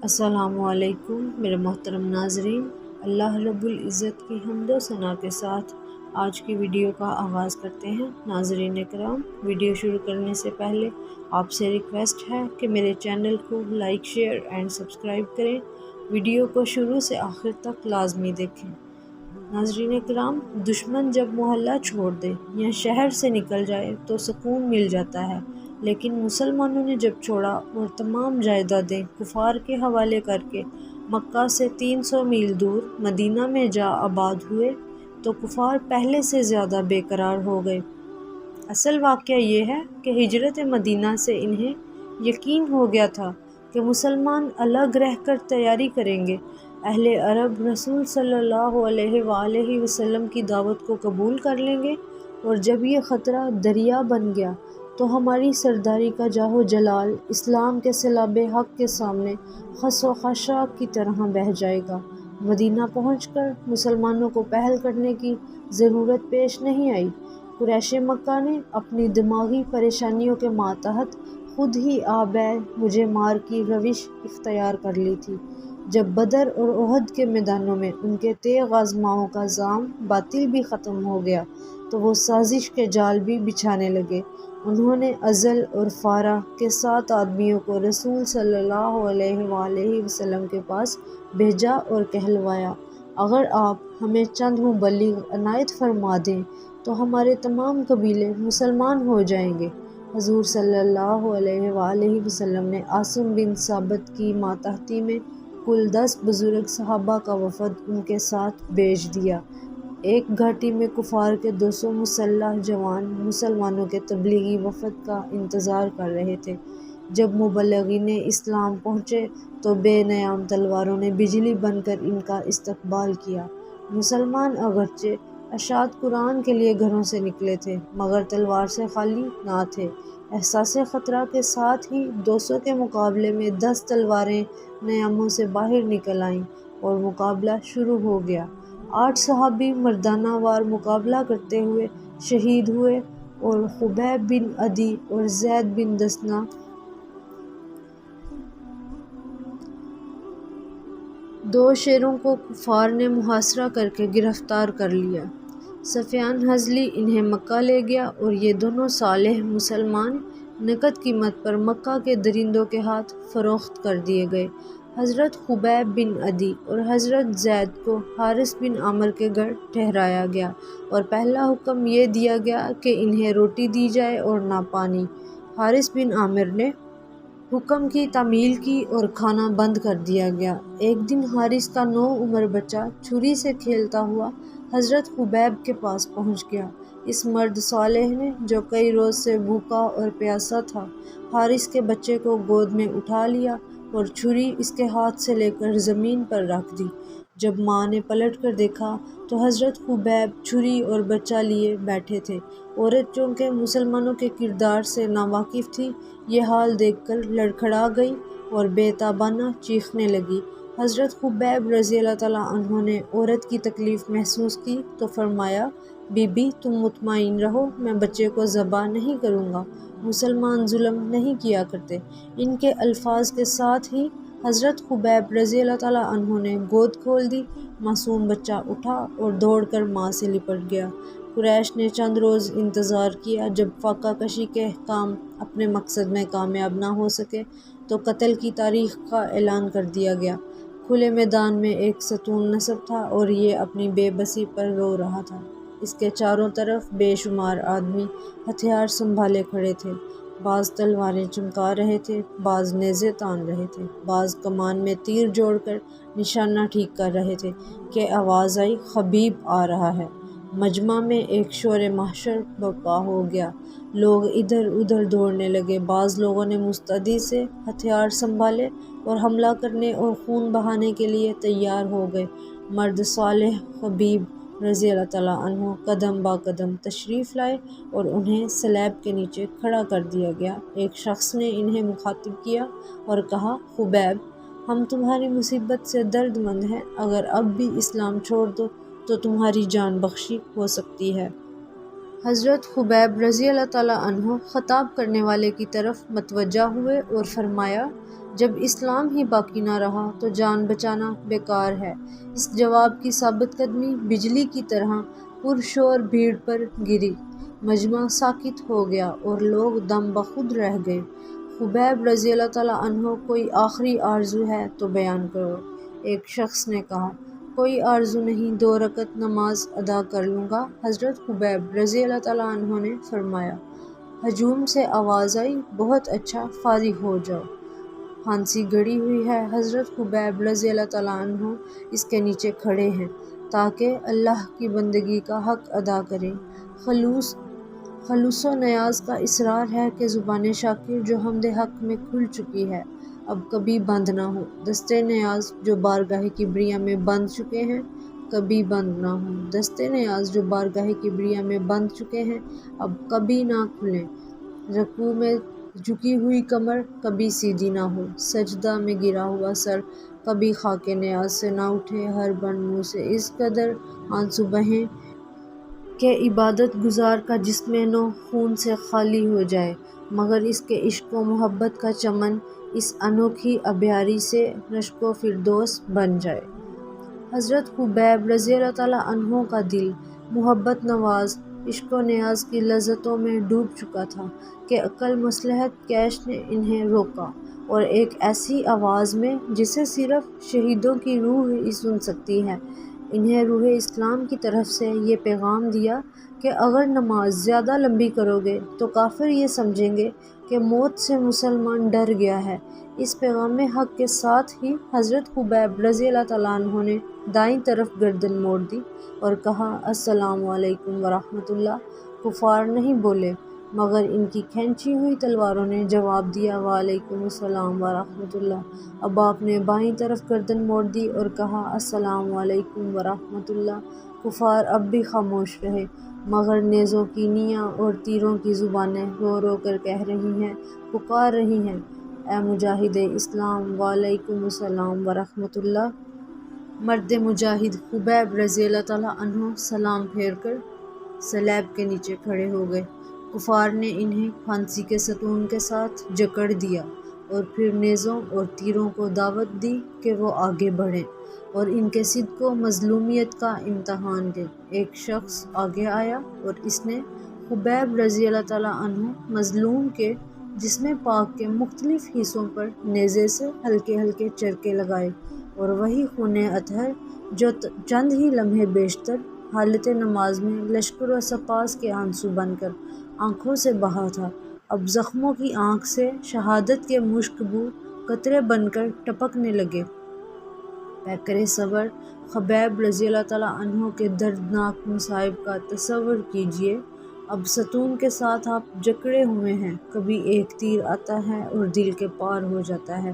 السلام علیکم میرے محترم ناظرین، اللہ رب العزت کی حمد و ثنا کے ساتھ آج کی ویڈیو کا آغاز کرتے ہیں۔ ناظرین کرام، ویڈیو شروع کرنے سے پہلے آپ سے ریکویسٹ ہے کہ میرے چینل کو لائک، شیئر اینڈ سبسکرائب کریں۔ ویڈیو کو شروع سے آخر تک لازمی دیکھیں۔ ناظرین کرام، دشمن جب محلہ چھوڑ دے یا شہر سے نکل جائے تو سکون مل جاتا ہے، لیکن مسلمانوں نے جب چھوڑا اور تمام جائیدادیں کفار کے حوالے کر کے مکہ سے 300 میل دور مدینہ میں جا آباد ہوئے تو کفار پہلے سے زیادہ بے قرار ہو گئے۔ اصل واقعہ یہ ہے کہ ہجرت مدینہ سے انہیں یقین ہو گیا تھا کہ مسلمان الگ رہ کر تیاری کریں گے، اہل عرب رسول صلی اللہ علیہ وآلہ وسلم کی دعوت کو قبول کر لیں گے، اور جب یہ خطرہ دریا بن گیا تو ہماری سرداری کا جاہ و جلال اسلام کے سلاب حق کے سامنے خس و خاشاک کی طرح بہہ جائے گا۔ مدینہ پہنچ کر مسلمانوں کو پہل کرنے کی ضرورت پیش نہیں آئی۔ قریش مکہ نے اپنی دماغی پریشانیوں کے ماتحت خود ہی آبے مجھے مار کی روش اختیار کر لی تھی۔ جب بدر اور احد کے میدانوں میں ان کے تیغ آزماؤں کا زام باطل بھی ختم ہو گیا تو وہ سازش کے جال بھی بچھانے لگے۔ انہوں نے ازل اور فارہ کے 7 آدمیوں کو رسول صلی اللہ علیہ وآلہ وسلم کے پاس بھیجا اور کہلوایا، اگر آپ ہمیں چند مبلغ عنایت فرما دیں تو ہمارے تمام قبیلے مسلمان ہو جائیں گے۔ حضور صلی اللہ علیہ وآلہ وسلم نے عاصم بن ثابت کی ماتحتی میں کل 10 بزرگ صحابہ کا وفد ان کے ساتھ بھیج دیا۔ ایک گھاٹی میں کفار کے 200 مسلح جوان مسلمانوں کے تبلیغی وفد کا انتظار کر رہے تھے۔ جب مبلغین اسلام پہنچے تو بے نیام تلواروں نے بجلی بن کر ان کا استقبال کیا۔ مسلمان اگرچہ اشاعت قرآن کے لیے گھروں سے نکلے تھے مگر تلوار سے خالی نہ تھے۔ احساس خطرہ کے ساتھ ہی 200 کے مقابلے میں 10 تلواریں نیاموں سے باہر نکل آئیں اور مقابلہ شروع ہو گیا۔ 8 صحابی مردانہ وار مقابلہ کرتے ہوئے شہید ہوئے اور خبیب بن عدی اور زید بن دسنہ دو شیروں کو کفار نے محاصرہ کر کے گرفتار کر لیا۔ سفیان ہذلی انہیں مکہ لے گیا اور یہ دونوں صالح مسلمان نقد قیمت پر مکہ کے درندوں کے ہاتھ فروخت کر دیے گئے۔ حضرت خبیب بن عدی اور حضرت زید کو حارث بن عامر کے گھر ٹھہرایا گیا اور پہلا حکم یہ دیا گیا کہ انہیں روٹی دی جائے اور نہ پانی۔ حارث بن عامر نے حکم کی تعمیل کی اور کھانا بند کر دیا گیا۔ ایک دن حارث کا 9 عمر بچہ چھری سے کھیلتا ہوا حضرت خبیب کے پاس پہنچ گیا۔ اس مرد صالح نے، جو کئی روز سے بھوکا اور پیاسا تھا، حارث کے بچے کو گود میں اٹھا لیا اور چھری اس کے ہاتھ سے لے کر زمین پر رکھ دی۔ جب ماں نے پلٹ کر دیکھا تو حضرت خبیب چھری اور بچہ لیے بیٹھے تھے۔ عورت چونکہ مسلمانوں کے کردار سے ناواقف تھی، یہ حال دیکھ کر لڑکھڑا گئی اور بے تابانہ چیخنے لگی۔ حضرت خبیب رضی اللہ تعالیٰ عنہ نے عورت کی تکلیف محسوس کی تو فرمایا، بی بی تم مطمئن رہو، میں بچے کو ذبح نہیں کروں گا، مسلمان ظلم نہیں کیا کرتے۔ ان کے الفاظ کے ساتھ ہی حضرت خبیب رضی اللہ تعالیٰ عنہ نے گود کھول دی۔ معصوم بچہ اٹھا اور دوڑ کر ماں سے لپٹ گیا۔ قریش نے چند روز انتظار کیا۔ جب فاقہ کشی کے کام اپنے مقصد میں کامیاب نہ ہو سکے تو قتل کی تاریخ کا اعلان کر دیا گیا۔ کھلے میدان میں ایک ستون نصب تھا اور یہ اپنی بے بسی پر رو رہا تھا۔ اس کے چاروں طرف بے شمار آدمی ہتھیار سنبھالے کھڑے تھے۔ بعض تلواریں چمکا رہے تھے، بعض نیزے تان رہے تھے، بعض کمان میں تیر جوڑ کر نشانہ ٹھیک کر رہے تھے کہ آواز آئی، خبیب آ رہا ہے۔ مجمع میں ایک شور محشر برپا ہو گیا۔ لوگ ادھر ادھر دوڑنے لگے۔ بعض لوگوں نے مستعدی سے ہتھیار سنبھالے اور حملہ کرنے اور خون بہانے کے لیے تیار ہو گئے۔ مرد صالح خبیب رضی اللہ تعالیٰ عنہ قدم با قدم تشریف لائے اور انہیں سلیب کے نیچے کھڑا کر دیا گیا۔ ایک شخص نے انہیں مخاطب کیا اور کہا، خبیب، ہم تمہاری مصیبت سے درد مند ہیں، اگر اب بھی اسلام چھوڑ دو تو تمہاری جان بخشی ہو سکتی ہے۔ حضرت خبیب رضی اللہ تعالیٰ عنہ خطاب کرنے والے کی طرف متوجہ ہوئے اور فرمایا، جب اسلام ہی باقی نہ رہا تو جان بچانا بیکار ہے۔ اس جواب کی ثابت قدمی بجلی کی طرح پرشور بھیڑ پر گری۔ مجمع ساکت ہو گیا اور لوگ دم بخود رہ گئے۔ خبیب رضی اللہ تعالیٰ عنہ، کوئی آخری آرزو ہے تو بیان کرو۔ ایک شخص نے کہا، کوئی آرزو نہیں، 2 رکعت نماز ادا کر لوں گا۔ حضرت خبیب رضی اللہ تعالیٰ عنہ نے فرمایا۔ ہجوم سے آواز آئی، بہت اچھا، فارغ ہو جاؤ۔ پھانسی گڑی ہوئی ہے۔ حضرت خبیب رضی اللہ تعالیٰ عنہ اس کے نیچے کھڑے ہیں تاکہ اللہ کی بندگی کا حق ادا کریں۔ خلوص و نیاز کا اصرار ہے کہ زبان شاکر جو حمد حق میں کھل چکی ہے اب کبھی بند نہ ہو۔ دستے نیاز جو بارگاہ کبریاء میں بند چکے ہیں کبھی بند نہ ہوں۔ دستے نیاز جو بارگاہ کبریاء میں بند چکے ہیں اب کبھی نہ کھلیں۔ رکوع میں جھکی ہوئی کمر کبھی سیدھی نہ ہو۔ سجدہ میں گرا ہوا سر کبھی خاک نیاز سے نہ اٹھے۔ ہر بند منہ سے اس قدر آنسو بہیں کہ عبادت گزار کا جسم نو خون سے خالی ہو جائے، مگر اس کے عشق و محبت کا چمن اس انوکھی آبیاری سے رشک و فردوس بن جائے۔ حضرت خبیب رضی اللہ تعالیٰ عنہ کا دل محبت نواز عشق و نیاز کی لذتوں میں ڈوب چکا تھا کہ عقل مصلحت کیش نے انہیں روکا اور ایک ایسی آواز میں جسے صرف شہیدوں کی روح ہی سن سکتی ہے، انہیں روح اسلام کی طرف سے یہ پیغام دیا کہ اگر نماز زیادہ لمبی کرو گے تو کافر یہ سمجھیں گے کہ موت سے مسلمان ڈر گیا ہے۔ اس پیغام حق کے ساتھ ہی حضرت خبیب رضی اللہ تعالیٰ عنہ نے دائیں طرف گردن موڑ دی اور کہا، السلام علیکم ورحمۃ اللہ۔ کفار نہیں بولے، مگر ان کی کھینچی ہوئی تلواروں نے جواب دیا، وعلیکم السلام ورحمۃ اللہ۔ اب آپ نے بائیں طرف گردن موڑ دی اور کہا، السلام علیکم ورحمۃ اللہ۔ کفار اب بھی خاموش رہے، مگر نیزوں کی نیاں اور تیروں کی زبانیں رو رو کر کہہ رہی ہیں، پکار رہی ہیں، اے مجاہد اسلام، وعلیکم السلام ورحمۃ اللہ۔ مرد مجاہد خبیب رضی اللہ تعالیٰ عنہ سلام پھیر کر صلیب کے نیچے کھڑے ہو گئے۔ کفار نے انہیں پھانسی کے ستون کے ساتھ جکڑ دیا اور پھر نیزوں اور تیروں کو دعوت دی کہ وہ آگے بڑھیں اور ان کے صدق و مظلومیت کا امتحان لیں۔ ایک شخص آگے آیا اور اس نے خبیب رضی اللہ تعالیٰ عنہ مظلوم کے جسم پاک کے مختلف حصوں پر نیزے سے ہلکے ہلکے چرکے لگائے، اور وہی خون اطہر جو چند ہی لمحے بیشتر حالت نماز میں لشکر و سپاس کے آنسو بن کر آنکھوں سے بہا تھا، اب زخموں کی آنکھ سے شہادت کے مشک بو قطرے بن کر ٹپکنے لگے۔ پیکر صبر خبیب رضی اللہ تعالیٰ عنہ کے دردناک مصائب کا تصور کیجیے۔ اب ستون کے ساتھ آپ جکڑے ہوئے ہیں، کبھی ایک تیر آتا ہے اور دل کے پار ہو جاتا ہے،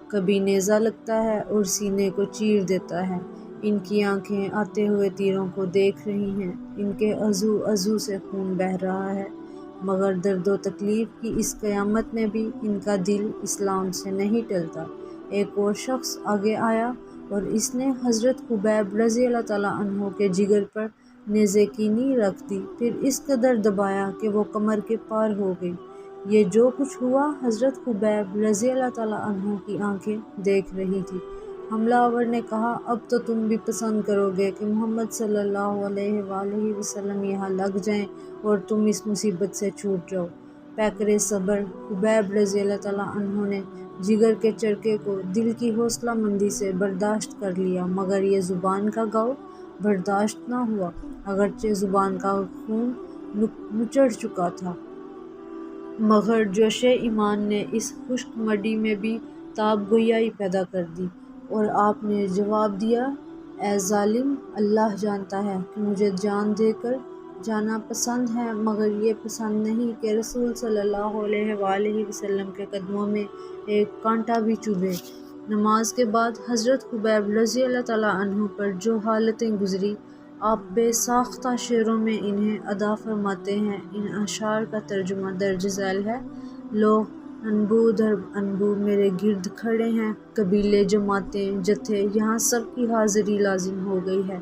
کبھی نیزہ لگتا ہے اور سینے کو چیر دیتا ہے۔ ان کی آنکھیں آتے ہوئے تیروں کو دیکھ رہی ہیں، ان کے عضو عضو سے خون بہہ رہا ہے، مگر درد و تکلیف کی اس قیامت میں بھی ان کا دل اسلام سے نہیں ٹلتا۔ ایک اور شخص آگے آیا اور اس نے حضرت خبیب رضی اللہ تعالیٰ عنہ کے جگر پر نیزے کی نی رکھ دی، پھر اس قدر دبایا کہ وہ کمر کے پار ہو گئی۔ یہ جو کچھ ہوا حضرت خبیب رضی اللہ تعالیٰ عنہ کی آنکھیں دیکھ رہی تھی۔ حملہ آور نے کہا، اب تو تم بھی پسند کرو گے کہ محمد صلی اللہ علیہ وآلہ وسلم یہاں لگ جائیں اور تم اس مصیبت سے چھوٹ جاؤ۔ پیکر صبر خبیب رضی اللہ تعالیٰ عنہ نے جگر کے چرکے کو دل کی حوصلہ مندی سے برداشت کر لیا، مگر یہ زبان کا گاؤ برداشت نہ ہوا، اگرچہ زبان کا خون نچڑ چکا تھا، مگر جوش ایمان نے اس خشک مڈی میں بھی تاب گویائی پیدا کر دی، اور آپ نے جواب دیا، اے ظالم، اللہ جانتا ہے کہ مجھے جان دے کر جانا پسند ہے، مگر یہ پسند نہیں کہ رسول صلی اللہ علیہ وآلہ وسلم کے قدموں میں ایک کانٹا بھی چبھے۔ نماز کے بعد حضرت خبیب رضی اللہ تعالیٰ عنہ پر جو حالتیں گزری، آپ بے ساختہ شعروں میں انہیں ادا فرماتے ہیں۔ ان اشعار کا ترجمہ درج ذیل ہے۔ لوگ انبو در انبو میرے گرد کھڑے ہیں، قبیلے، جماعتیں، جتھے، یہاں سب کی حاضری لازم ہو گئی ہے۔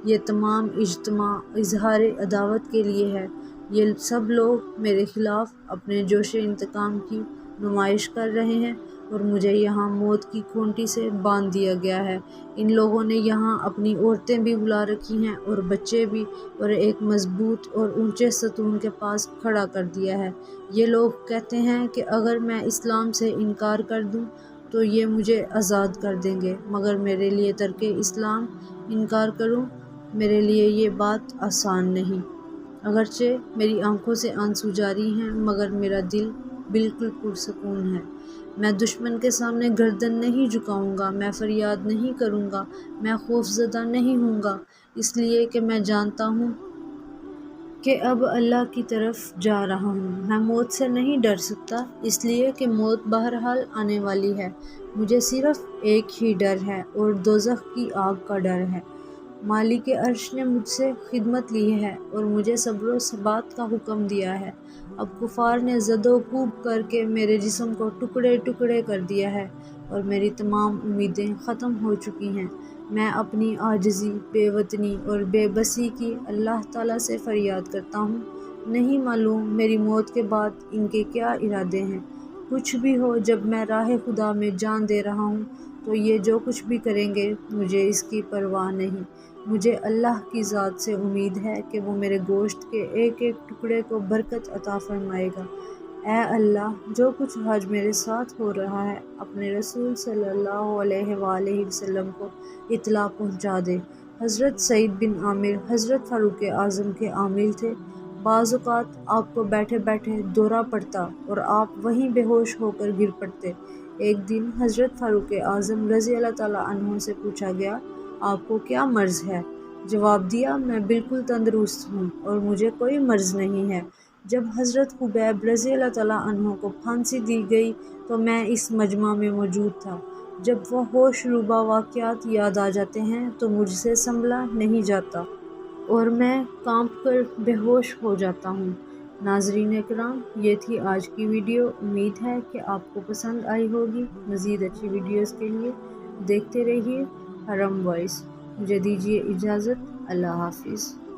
یہ تمام اجتماع اظہار عداوت کے لیے ہے۔ یہ سب لوگ میرے خلاف اپنے جوش انتقام کی نمائش کر رہے ہیں اور مجھے یہاں موت کی کھونٹی سے باندھ دیا گیا ہے۔ ان لوگوں نے یہاں اپنی عورتیں بھی بلا رکھی ہیں اور بچے بھی، اور ایک مضبوط اور اونچے ستون کے پاس کھڑا کر دیا ہے۔ یہ لوگ کہتے ہیں کہ اگر میں اسلام سے انکار کر دوں تو یہ مجھے آزاد کر دیں گے، مگر میرے لیے ترک اسلام انکار کروں، میرے لیے یہ بات آسان نہیں۔ اگرچہ میری آنکھوں سے آنسو جاری ہیں مگر میرا دل بالکل پرسکون ہے۔ میں دشمن کے سامنے گردن نہیں جھکاؤں گا، میں فریاد نہیں کروں گا، میں خوف زدہ نہیں ہوں گا، اس لیے کہ میں جانتا ہوں کہ اب اللہ کی طرف جا رہا ہوں۔ میں موت سے نہیں ڈر سکتا، اس لیے کہ موت بہرحال آنے والی ہے۔ مجھے صرف ایک ہی ڈر ہے اور دوزخ کی آگ کا ڈر ہے۔ مالک عرش نے مجھ سے خدمت لی ہے اور مجھے صبر و ثبات کا حکم دیا ہے۔ اب کفار نے زد و کوب کر کے میرے جسم کو ٹکڑے ٹکڑے کر دیا ہے اور میری تمام امیدیں ختم ہو چکی ہیں۔ میں اپنی عاجزی، بے وطنی اور بے بسی کی اللہ تعالیٰ سے فریاد کرتا ہوں۔ نہیں معلوم میری موت کے بعد ان کے کیا ارادے ہیں۔ کچھ بھی ہو، جب میں راہ خدا میں جان دے رہا ہوں تو یہ جو کچھ بھی کریں گے مجھے اس کی پرواہ نہیں۔ مجھے اللہ کی ذات سے امید ہے کہ وہ میرے گوشت کے ایک ایک ٹکڑے کو برکت عطا فرمائے گا۔ اے اللہ، جو کچھ آج میرے ساتھ ہو رہا ہے اپنے رسول صلی اللہ علیہ وآلہ وسلم کو اطلاع پہنچا دے۔ حضرت سعید بن عامر حضرت فاروق اعظم کے عامل تھے۔ بعض اوقات آپ کو بیٹھے بیٹھے دورہ پڑتا اور آپ وہیں بے ہوش ہو کر گر پڑتے۔ ایک دن حضرت فاروق اعظم رضی اللہ تعالیٰ عنہ سے پوچھا گیا، آپ کو کیا مرض ہے؟ جواب دیا، میں بالکل تندرست ہوں اور مجھے کوئی مرض نہیں ہے۔ جب حضرت خبیب رضی اللہ تعالیٰ عنہ کو پھانسی دی گئی تو میں اس مجمع میں موجود تھا۔ جب وہ ہوش روبہ واقعات یاد آ جاتے ہیں تو مجھ سے سنبھلا نہیں جاتا اور میں کانپ کر بے ہوش ہو جاتا ہوں۔ ناظرین اکرام، یہ تھی آج کی ویڈیو۔ امید ہے کہ آپ کو پسند آئی ہوگی۔ مزید اچھی ویڈیوز کے لیے دیکھتے رہیے حرم وائس۔ مجھے دیجیے اجازت۔ اللہ حافظ۔